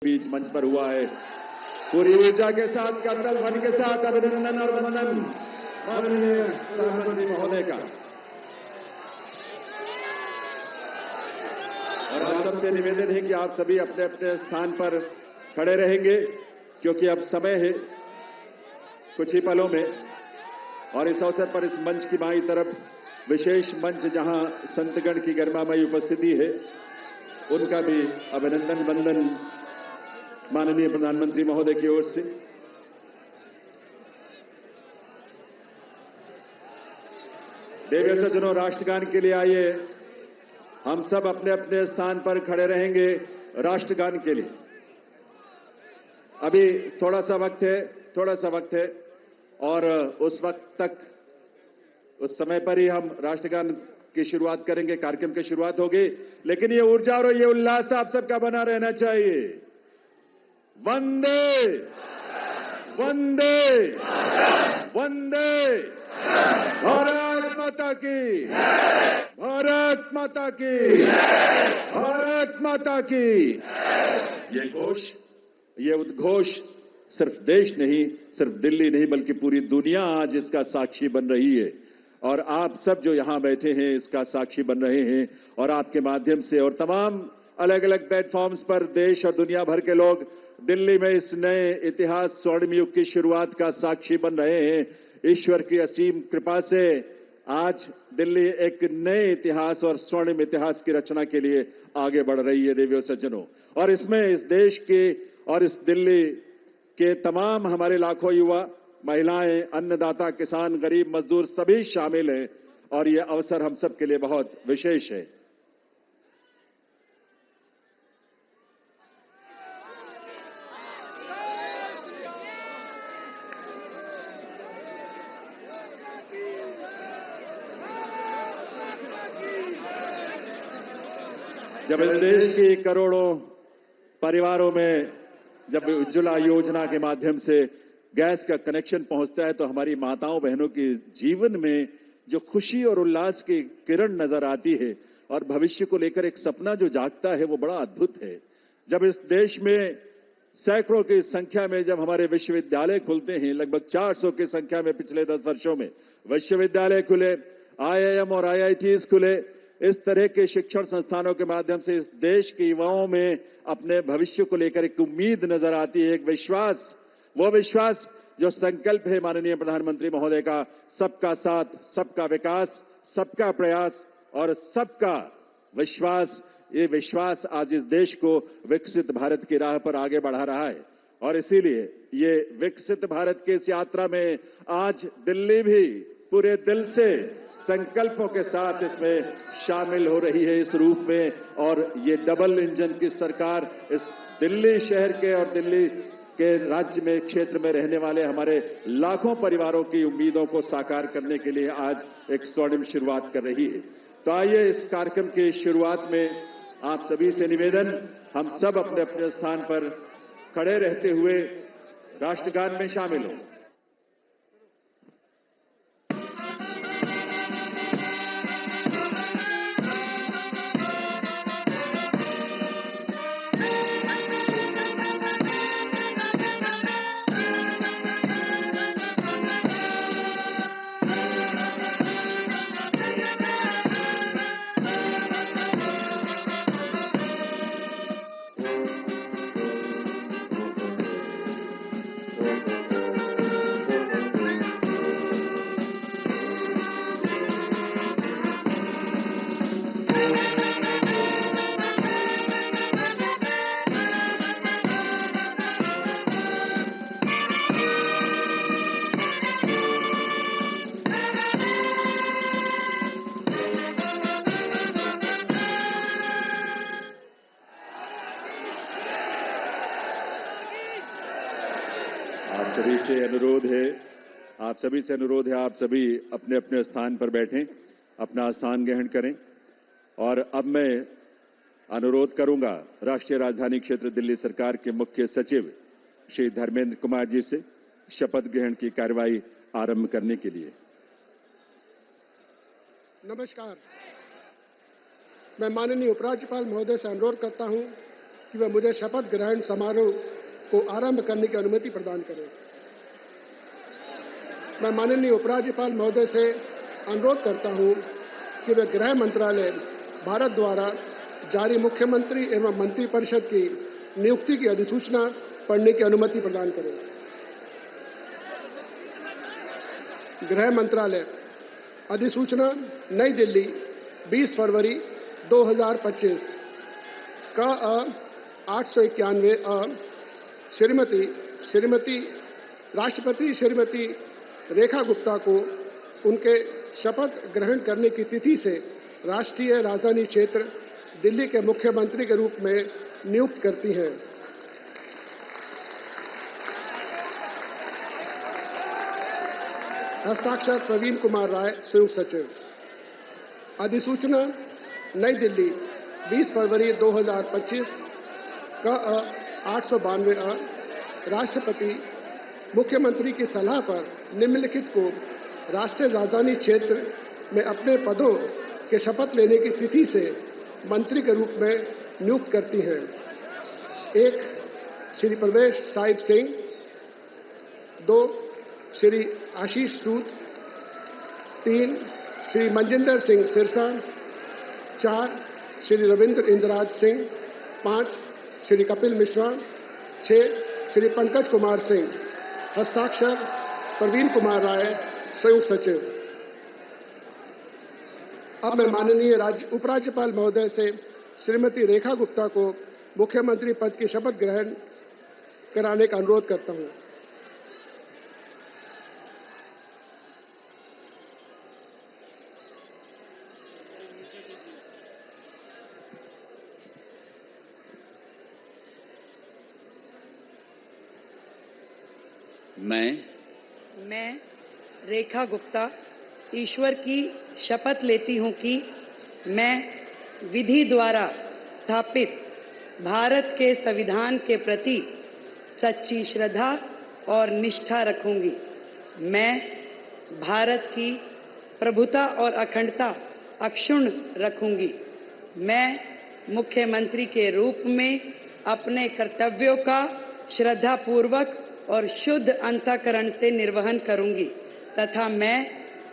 बीच मंच पर हुआ है। पूरी ऊर्जा के साथ, करतल ध्वनि के साथ अभिनंदन और वंदन माननीय प्रधानमंत्री महोदय का। और आप सबसे निवेदन है कि आप सभी अपने अपने स्थान पर खड़े रहेंगे, क्योंकि अब समय है कुछ ही पलों में। और इस अवसर पर इस मंच की बाईं तरफ विशेष मंच जहां संतगण की गरिमामयी उपस्थिति है, उनका भी अभिनंदन वंदन माननीय प्रधानमंत्री महोदय की ओर से। देवी सज्जनों, राष्ट्रगान के लिए आइए, हम सब अपने अपने स्थान पर खड़े रहेंगे राष्ट्रगान के लिए। अभी थोड़ा सा वक्त है और उस वक्त तक, उस समय पर ही हम राष्ट्रगान की शुरुआत करेंगे, कार्यक्रम की शुरुआत होगी। लेकिन ये ऊर्जा और ये उल्लास आप सबका बना रहना चाहिए। वंदे वंदे वंदे, भारत माता की, भारत माता की, भारत माता की। ये उद्घोष सिर्फ देश नहीं, सिर्फ दिल्ली नहीं, बल्कि पूरी दुनिया आज इसका साक्षी बन रही है। और आप सब जो यहां बैठे हैं इसका साक्षी बन रहे हैं। और आपके माध्यम से और तमाम अलग अलग प्लेटफॉर्म्स पर देश और दुनिया भर के लोग दिल्ली में इस नए इतिहास स्वर्णिम युग की शुरुआत का साक्षी बन रहे हैं। ईश्वर की असीम कृपा से आज दिल्ली एक नए इतिहास और स्वर्णिम इतिहास की रचना के लिए आगे बढ़ रही है देवियों सज्जनों। और इसमें इस देश के और इस दिल्ली के तमाम हमारे लाखों युवा, महिलाएं, अन्नदाता, किसान, गरीब, मजदूर सभी शामिल हैं। और यह अवसर हम सब के लिए बहुत विशेष है। जब इस देश की करोड़ों परिवारों में जब उज्ज्वला योजना के माध्यम से गैस का कनेक्शन पहुंचता है, तो हमारी माताओं बहनों के जीवन में जो खुशी और उल्लास की किरण नजर आती है और भविष्य को लेकर एक सपना जो जागता है, वो बड़ा अद्भुत है। जब इस देश में सैकड़ों की संख्या में जब हमारे विश्वविद्यालय खुलते हैं, लगभग 400 की संख्या में पिछले 10 वर्षों में विश्वविद्यालय खुले, आईआईएम और आईआईटीज खुले, इस तरह के शिक्षण संस्थानों के माध्यम से इस देश के युवाओं में अपने भविष्य को लेकर एक उम्मीद नजर आती है, एक विश्वास। वो विश्वास जो संकल्प है माननीय प्रधानमंत्री महोदय का, सबका साथ, सबका विकास, सबका प्रयास और सबका विश्वास। ये विश्वास आज इस देश को विकसित भारत की राह पर आगे बढ़ा रहा है। और इसीलिए ये विकसित भारत की इस यात्रा में आज दिल्ली भी पूरे दिल से संकल्पों के साथ इसमें शामिल हो रही है इस रूप में। और ये डबल इंजन की सरकार इस दिल्ली शहर के और दिल्ली के राज्य में, क्षेत्र में रहने वाले हमारे लाखों परिवारों की उम्मीदों को साकार करने के लिए आज एक स्वर्णिम शुरुआत कर रही है। तो आइए इस कार्यक्रम की शुरुआत में आप सभी से निवेदन, हम सब अपने अपने स्थान पर खड़े रहते हुए राष्ट्रगान में शामिल हों। आप सभी से अनुरोध है, आप सभी अपने अपने स्थान पर बैठें, अपना स्थान ग्रहण करें। और अब मैं अनुरोध करूंगा राष्ट्रीय राजधानी क्षेत्र दिल्ली सरकार के मुख्य सचिव श्री धर्मेंद्र कुमार जी से शपथ ग्रहण की कार्यवाही आरंभ करने के लिए। नमस्कार। मैं माननीय उपराज्यपाल महोदय से अनुरोध करता हूं कि वह मुझे शपथ ग्रहण समारोह को आरंभ करने की अनुमति प्रदान करें। मैं माननीय उपराज्यपाल महोदय से अनुरोध करता हूं कि वे गृह मंत्रालय भारत द्वारा जारी मुख्यमंत्री एवं मंत्रिपरिषद की नियुक्ति की अधिसूचना पढ़ने की अनुमति प्रदान करें। गृह मंत्रालय अधिसूचना नई दिल्ली 20 फरवरी 2025 का 891 श्रीमती राष्ट्रपति श्रीमती रेखा गुप्ता को उनके शपथ ग्रहण करने की तिथि से राष्ट्रीय राजधानी क्षेत्र दिल्ली के मुख्यमंत्री के रूप में नियुक्त करती हैं। हस्ताक्षर प्रवीण कुमार राय, संयुक्त सचिव। अधिसूचना नई दिल्ली 20 फरवरी 2025 का 892 राष्ट्रपति मुख्यमंत्री की सलाह पर निम्नलिखित को राष्ट्रीय राजधानी क्षेत्र में अपने पदों के शपथ लेने की तिथि से मंत्री के रूप में नियुक्त करती हैं। 1 श्री प्रवेश साहिब सिंह, 2 श्री आशीष सूद, 3 श्री मनजिंदर सिंह सिरसा, 4 श्री रविंद्र इंद्रराज सिंह, 5 श्री कपिल मिश्रा, 6 श्री पंकज कुमार सिंह। हस्ताक्षर प्रवीण कुमार राय, संयुक्त सचिव। अब मैं माननीय उपराज्यपाल महोदय से श्रीमती रेखा गुप्ता को मुख्यमंत्री पद की शपथ ग्रहण कराने का अनुरोध करता हूं। मैं रेखा गुप्ता ईश्वर की शपथ लेती हूं कि मैं विधि द्वारा स्थापित भारत के संविधान के प्रति सच्ची श्रद्धा और निष्ठा रखूंगी। मैं भारत की प्रभुता और अखंडता अक्षुण्ण रखूंगी। मैं मुख्यमंत्री के रूप में अपने कर्तव्यों का श्रद्धापूर्वक और शुद्ध अंतःकरण से निर्वहन करूंगी तथा मैं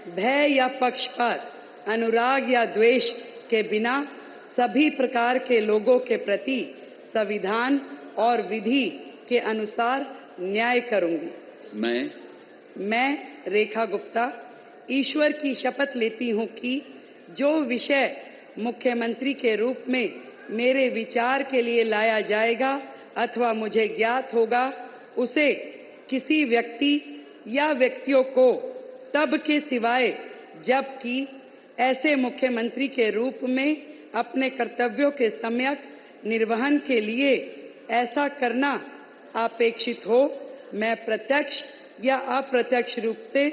भय या पक्षपात, अनुराग या द्वेष के बिना सभी प्रकार के लोगों के प्रति संविधान और विधि के अनुसार न्याय करूंगी। मैं रेखा गुप्ता ईश्वर की शपथ लेती हूं कि जो विषय मुख्यमंत्री के रूप में मेरे विचार के लिए लाया जाएगा अथवा मुझे ज्ञात होगा, उसे किसी व्यक्ति या व्यक्तियों को तब के सिवाय जबकि ऐसे मुख्यमंत्री के रूप में अपने कर्तव्यों के सम्यक निर्वहन के लिए ऐसा करना अपेक्षित हो, मैं प्रत्यक्ष या अप्रत्यक्ष रूप से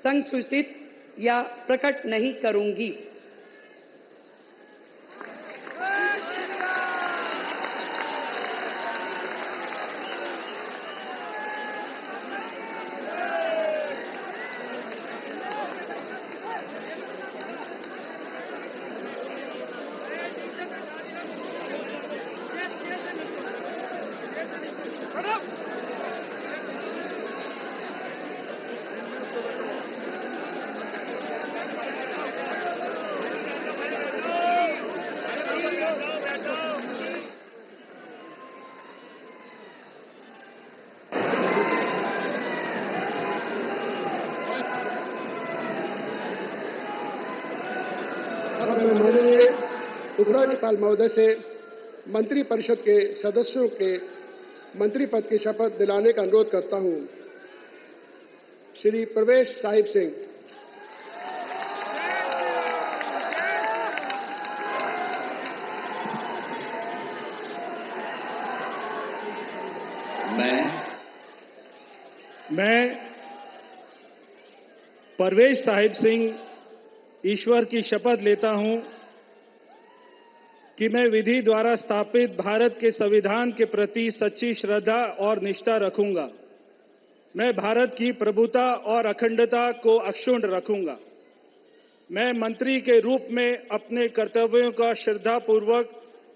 संसूचित या प्रकट नहीं करूंगी। माननीय उपराज्यपाल महोदय से मंत्रिपरिषद के सदस्यों के मंत्री पद की शपथ दिलाने का अनुरोध करता हूं। श्री प्रवेश साहिब सिंह। मैं परवेश साहिब सिंह ईश्वर की शपथ लेता हूं कि मैं विधि द्वारा स्थापित भारत के संविधान के प्रति सच्ची श्रद्धा और निष्ठा रखूंगा। मैं भारत की प्रभुता और अखंडता को अक्षुण्ण रखूंगा। मैं मंत्री के रूप में अपने कर्तव्यों का श्रद्धापूर्वक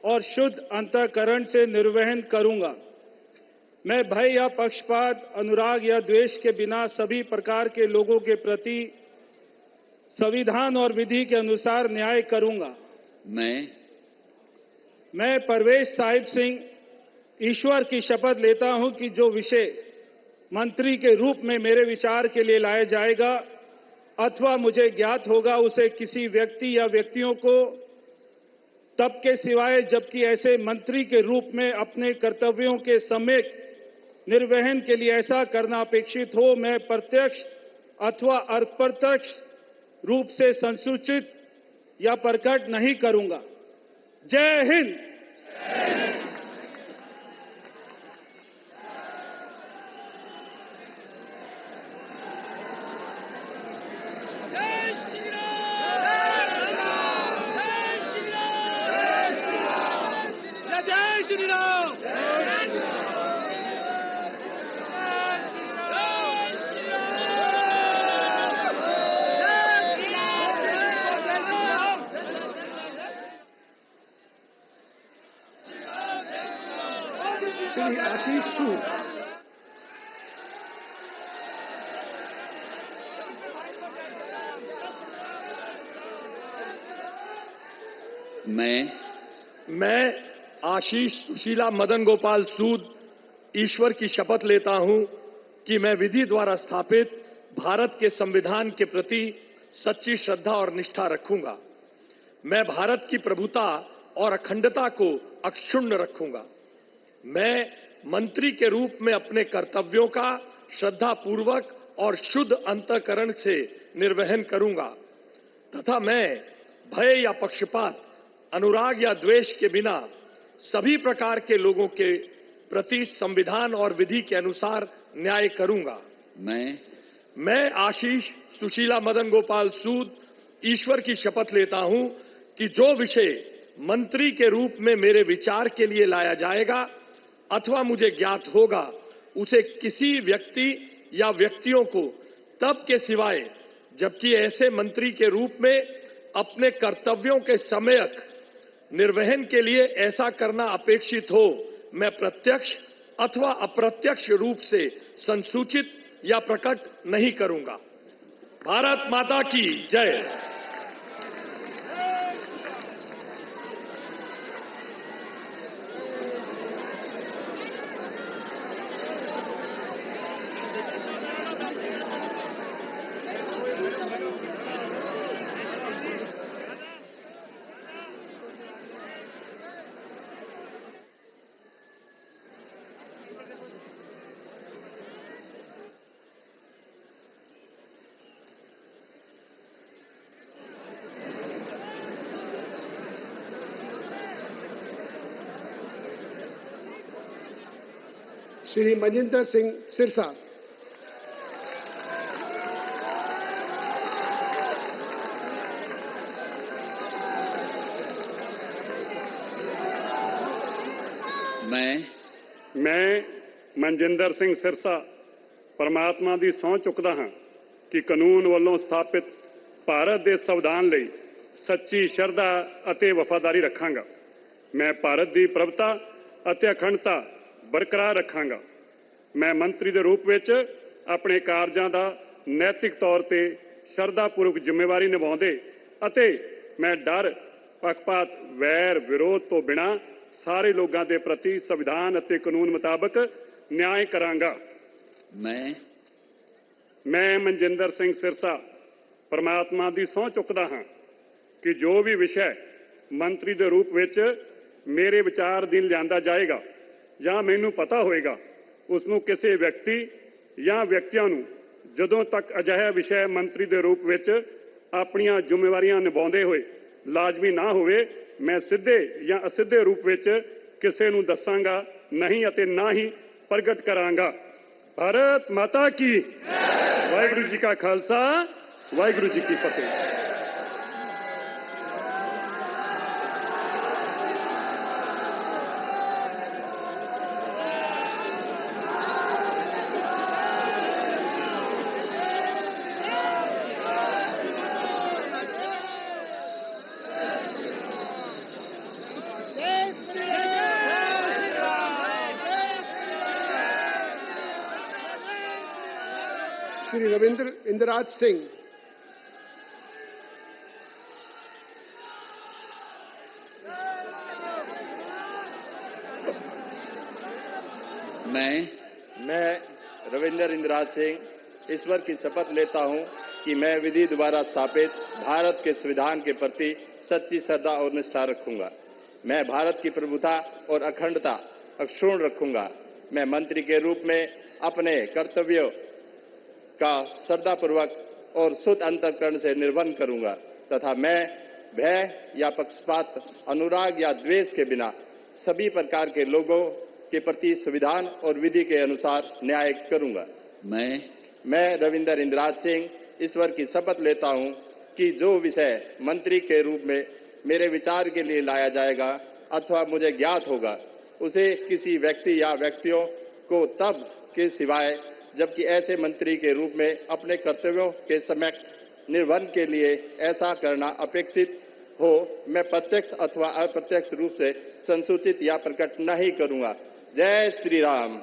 और शुद्ध अंतःकरण से निर्वहन करूंगा। मैं भय या पक्षपात, अनुराग या द्वेष के बिना सभी प्रकार के लोगों के प्रति संविधान और विधि के अनुसार न्याय करूंगा। मैं परवेश साहिब सिंह ईश्वर की शपथ लेता हूं कि जो विषय मंत्री के रूप में मेरे विचार के लिए लाया जाएगा अथवा मुझे ज्ञात होगा, उसे किसी व्यक्ति या व्यक्तियों को तब के सिवाय जबकि ऐसे मंत्री के रूप में अपने कर्तव्यों के सम्यक निर्वहन के लिए ऐसा करना अपेक्षित हो, मैं प्रत्यक्ष अथवा अप्रत्यक्ष रूप से संसूचित या प्रकट नहीं करूंगा। जय हिंद। श्री आशीष सूद। मैं आशीष सुशीला मदन गोपाल सूद ईश्वर की शपथ लेता हूं कि मैं विधि द्वारा स्थापित भारत के संविधान के प्रति सच्ची श्रद्धा और निष्ठा रखूंगा। मैं भारत की प्रभुता और अखंडता को अक्षुण्ण रखूंगा। मैं मंत्री के रूप में अपने कर्तव्यों का श्रद्धापूर्वक और शुद्ध अंतःकरण से निर्वहन करूंगा तथा मैं भय या पक्षपात, अनुराग या द्वेष के बिना सभी प्रकार के लोगों के प्रति संविधान और विधि के अनुसार न्याय करूंगा। मैं आशीष सुशीला मदन गोपाल सूद ईश्वर की शपथ लेता हूं कि जो विषय मंत्री के रूप में मेरे विचार के लिए लाया जाएगा अथवा मुझे ज्ञात होगा, उसे किसी व्यक्ति या व्यक्तियों को तब के सिवाय जबकि ऐसे मंत्री के रूप में अपने कर्तव्यों के सम्यक निर्वहन के लिए ऐसा करना अपेक्षित हो, मैं प्रत्यक्ष अथवा अप्रत्यक्ष रूप से संसूचित या प्रकट नहीं करूंगा। भारत माता की जय। श्री मजिंदर सिंह सिरसा। मैं मनजिंदर सिंह सिरसा परमात्मा ਦੀ ਸਹੁੰ ਚੁੱਕਦਾ ਹਾਂ ਕਿ ਕਾਨੂੰਨ ਵੱਲੋਂ ਸਥਾਪਿਤ ਭਾਰਤ ਦੇ ਸੰਵਿਧਾਨ ਲਈ ਸੱਚੀ ਸ਼ਰਧਾ ਅਤੇ ਵਫਾਦਾਰੀ ਰੱਖਾਂਗਾ। ਮੈਂ ਭਾਰਤ ਦੀ ਪ੍ਰਭੁਤਾ ਅਤੇ ਅਖੰਡਤਾ ਬਰਕਰਾਰ ਰੱਖਾਂਗਾ। ਮੈਂ ਮੰਤਰੀ ਦੇ ਰੂਪ ਵਿੱਚ ਆਪਣੇ ਕਾਰਜਾਂ ਦਾ ਨੈਤਿਕ ਤੌਰ ਤੇ ਸ਼ਰਧਾਪੂਰਵਕ ਜ਼ਿੰਮੇਵਾਰੀ ਨਿਭਾਉਂਦੇ ਅਤੇ ਮੈਂ ਡਰ, ਪੱਖਪਾਤ, ਵੈਰ, ਵਿਰੋਧ ਤੋਂ ਬਿਨਾਂ ਸਾਰੇ ਲੋਕਾਂ ਦੇ ਪ੍ਰਤੀ ਸੰਵਿਧਾਨ ਅਤੇ ਕਾਨੂੰਨ ਮੁਤਾਬਕ ਨਿਆਂ ਕਰਾਂਗਾ। ਮੈਂ ਮਨਜਿੰਦਰ ਸਿੰਘ ਸਿਰਸਾ ਪਰਮਾਤਮਾ ਦੀ ਸਹੁੰ ਚੁੱਕਦਾ ਹਾਂ ਕਿ ਜੋ ਵੀ ਵਿਸ਼ਾ ਮੰਤਰੀ ਦੇ ਰੂਪ ਵਿੱਚ ਮੇਰੇ ਵਿਚਾਰ ਅਧੀਨ ਲਿਆਂਦਾ ਜਾਏਗਾ ਜਾਂ ਮੈਨੂੰ ਪਤਾ ਹੋਏਗਾ, ਉਸ ਨੂੰ ਕਿਸੇ ਵਿਅਕਤੀ ਜਾਂ ਵਿਅਕਤੀਆਂ ਨੂੰ ਜਦੋਂ ਤੱਕ ਅਜਿਹਾ ਵਿਸ਼ਾ ਮੰਤਰੀ ਦੇ ਰੂਪ ਵਿੱਚ ਆਪਣੀਆਂ ਜ਼ਿੰਮੇਵਾਰੀਆਂ ਨਿਭਾਉਂਦੇ ਹੋਏ ਲਾਜ਼ਮੀ ਨਾ ਹੋਵੇ, ਮੈਂ ਸਿੱਧੇ ਜਾਂ ਅਸਿੱਧੇ ਰੂਪ ਵਿੱਚ ਕਿਸੇ ਨੂੰ ਦੱਸਾਂਗਾ ਨਹੀਂ ਅਤੇ ਨਾ ਹੀ ਪ੍ਰਗਟ ਕਰਾਂਗਾ। ਭਾਰਤ ਮਾਤਾ ਕੀ ਵਾਹਿਗੁਰੂ ਜੀ ਕਾ ਖਾਲਸਾ, ਵਾਹਿਗੁਰੂ ਜੀ ਕੀ ਫਤਿਹ। जय श्री रविंद्र इंद्रराज सिंह। मैं रविंद्र इंद्रराज सिंह ईश्वर की शपथ लेता हूं कि मैं विधि द्वारा स्थापित भारत के संविधान के प्रति सच्ची श्रद्धा और निष्ठा रखूंगा। मैं भारत की प्रभुता और अखंडता अक्षुण्ण रखूंगा। मैं मंत्री के रूप में अपने कर्तव्यों का श्रद्धापूर्वक और शुद्ध अंतःकरण से निर्वहन करूंगा तथा मैं भय या पक्षपात, अनुराग या द्वेष के बिना सभी प्रकार के लोगों के प्रति संविधान और विधि के अनुसार न्याय करूंगा। मैं रविंद्र इंद्रराज सिंह ईश्वर की शपथ लेता हूं कि जो विषय मंत्री के रूप में मेरे विचार के लिए लाया जाएगा अथवा मुझे ज्ञात होगा, उसे किसी व्यक्ति या व्यक्तियों को तब के सिवाय जबकि ऐसे मंत्री के रूप में अपने कर्तव्यों के सम्यक निर्वहन के लिए ऐसा करना अपेक्षित हो, मैं प्रत्यक्ष अथवा अप्रत्यक्ष रूप से संसूचित या प्रकट नहीं करूंगा। जय श्री राम।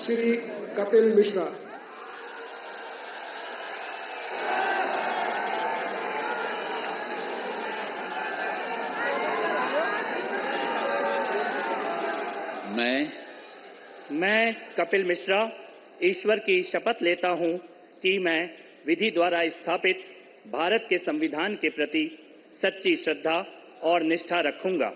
श्री कपिल मिश्रा। मैं कपिल मिश्रा ईश्वर की शपथ लेता हूं कि मैं विधि द्वारा स्थापित भारत के संविधान के प्रति सच्ची श्रद्धा और निष्ठा रखूंगा।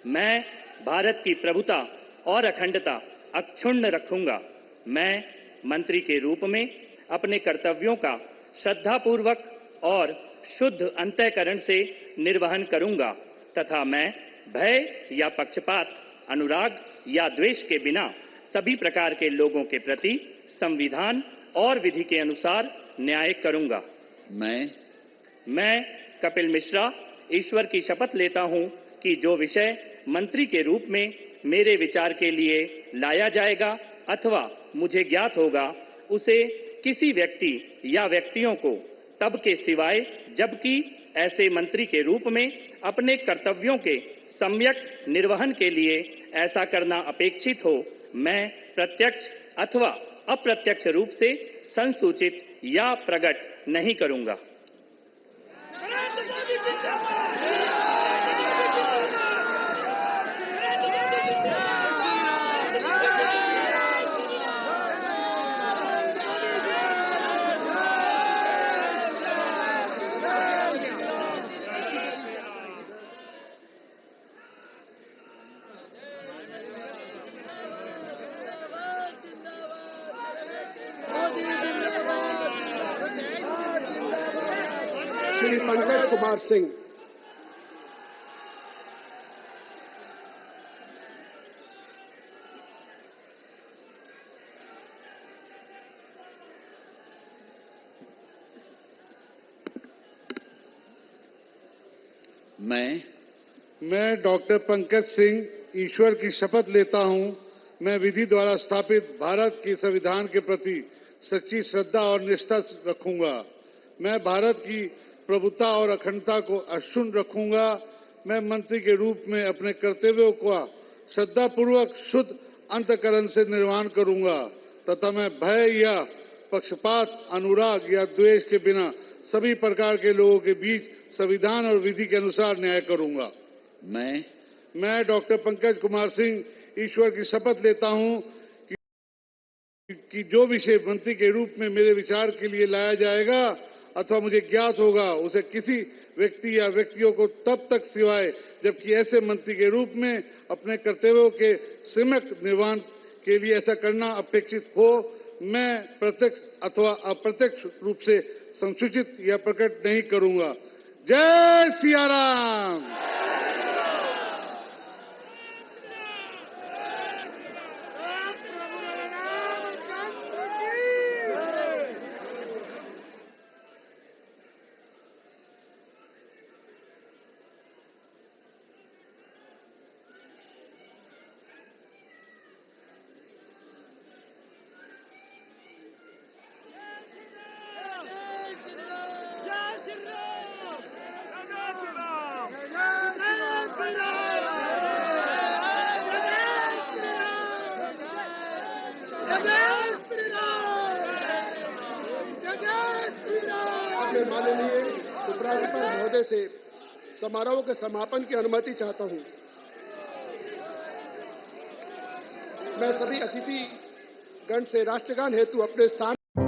मैं भारत की प्रभुता और अखंडता अक्षुण्ण रखूंगा। मैं मंत्री के रूप में अपने कर्तव्यों का श्रद्धापूर्वक और शुद्ध अंतःकरण से निर्वहन करूंगा तथा मैं भय या पक्षपात, अनुराग या द्वेष के बिना सभी प्रकार के लोगों के प्रति संविधान और विधि के अनुसार न्याय करूंगा। मैं कपिल मिश्रा ईश्वर की शपथ लेता हूं कि जो विषय मंत्री के रूप में मेरे विचार के लिए लाया जाएगा अथवा मुझे ज्ञात होगा, उसे किसी व्यक्ति या व्यक्तियों को तब के सिवाय जबकि ऐसे मंत्री के रूप में अपने कर्तव्यों के सम्यक निर्वहन के लिए ऐसा करना अपेक्षित हो, मैं प्रत्यक्ष अथवा अप्रत्यक्ष रूप से संसूचित या प्रकट नहीं करूंगा। श्री पंकज कुमार सिंह। मैं डॉक्टर पंकज सिंह ईश्वर की शपथ लेता हूं, मैं विधि द्वारा स्थापित भारत के संविधान के प्रति सच्ची श्रद्धा और निष्ठा रखूंगा। मैं भारत की प्रभुता और अखंडता को अक्षुण्ण रखूंगा। मैं मंत्री के रूप में अपने कर्तव्यों का श्रद्धापूर्वक शुद्ध अंतःकरण से निर्वहन करूंगा तथा मैं भय या पक्षपात, अनुराग या द्वेष के बिना सभी प्रकार के लोगों के बीच संविधान और विधि के अनुसार न्याय करूंगा। मैं डॉक्टर पंकज कुमार सिंह ईश्वर की शपथ लेता हूं कि जो विषय मंत्री के रूप में मेरे विचार के लिए लाया जाएगा अथवा मुझे ज्ञात होगा, उसे किसी व्यक्ति या व्यक्तियों को तब तक सिवाय जबकि ऐसे मंत्री के रूप में अपने कर्तव्यों के सम्यक निर्वहन के लिए ऐसा करना अपेक्षित हो, मैं प्रत्यक्ष अथवा अप्रत्यक्ष रूप से संसूचित या प्रकट नहीं करूंगा। जय सिया राम। माननीय उपराज्यपाल महोदय से समारोह के समापन की अनुमति चाहता हूं। मैं सभी अतिथि गण से राष्ट्रगान हेतु अपने स्थान